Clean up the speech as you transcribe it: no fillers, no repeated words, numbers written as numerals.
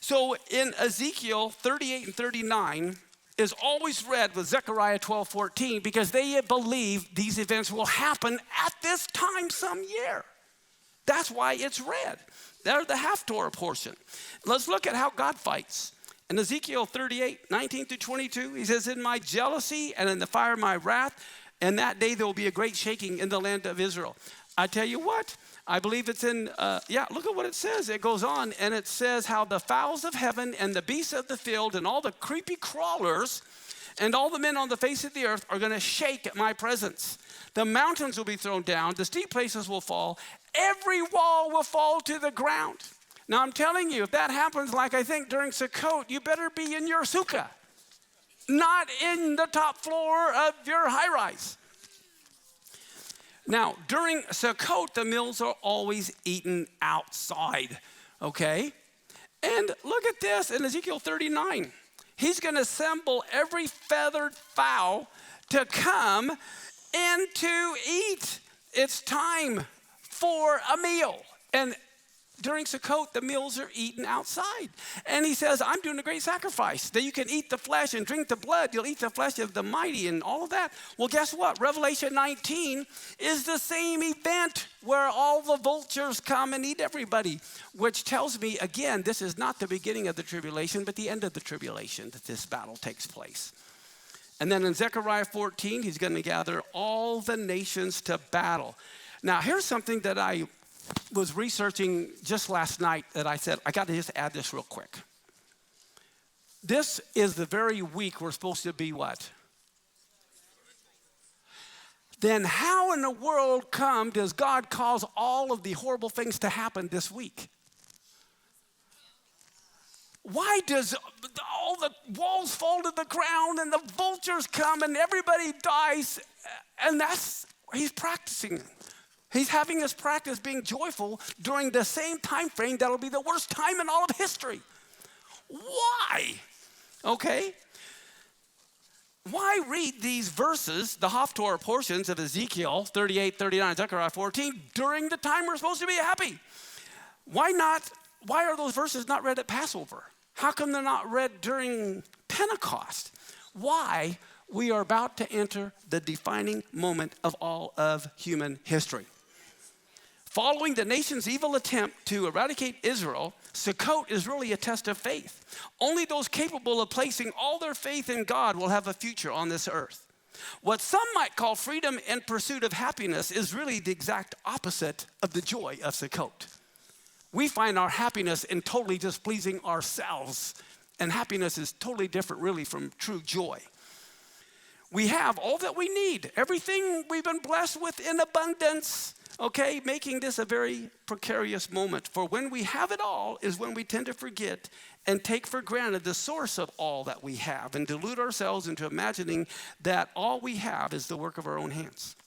So in Ezekiel 38 and 39 is always read with Zechariah 12:14 because they believe these events will happen at this time some year. That's why it's read. They're the half-Torah portion. Let's look at how God fights. In Ezekiel 38, 19 through 22, he says, in my jealousy and in the fire of my wrath, and that day there will be a great shaking in the land of Israel. I tell you what, I believe it's in, look at what it says. It goes on, and it says how the fowls of heaven and the beasts of the field and all the creepy crawlers and all the men on the face of the earth are going to shake at my presence. The mountains will be thrown down. The steep places will fall. Every wall will fall to the ground. Now, I'm telling you, if that happens, like I think during Sukkot, you better be in your sukkah, not in the top floor of your high-rise. Now, during Sukkot, the meals are always eaten outside, okay? And look at this in Ezekiel 39. He's going to assemble every feathered fowl to come and to eat. It's time for a meal. And during Sukkot, the meals are eaten outside. And he says, I'm doing a great sacrifice that you can eat the flesh and drink the blood. You'll eat the flesh of the mighty and all of that. Well, guess what? Revelation 19 is the same event where all the vultures come and eat everybody, which tells me, again, this is not the beginning of the tribulation, but the end of the tribulation that this battle takes place. And then in Zechariah 14, he's going to gather all the nations to battle. Now, here's something that I was researching just last night that I said, I got to just add this real quick. This is the very week we're supposed to be what? Then how in the world come does God cause all of the horrible things to happen this week? Why does all the walls fall to the ground and the vultures come and everybody dies? And he's practicing. He's having us practice being joyful during the same time frame that'll be the worst time in all of history. Why? Okay? Why read these verses, the Haftorah portions of Ezekiel 38, 39, Zechariah 14, during the time we're supposed to be happy? Why are those verses not read at Passover? How come they're not read during Pentecost? Why? We are about to enter the defining moment of all of human history. Following the nation's evil attempt to eradicate Israel, Sukkot is really a test of faith. Only those capable of placing all their faith in God will have a future on this earth. What some might call freedom and pursuit of happiness is really the exact opposite of the joy of Sukkot. We find our happiness in totally just pleasing ourselves, and happiness is totally different really from true joy. We have all that we need, everything we've been blessed with in abundance, okay, making this a very precarious moment. For when we have it all is when we tend to forget and take for granted the source of all that we have and delude ourselves into imagining that all we have is the work of our own hands.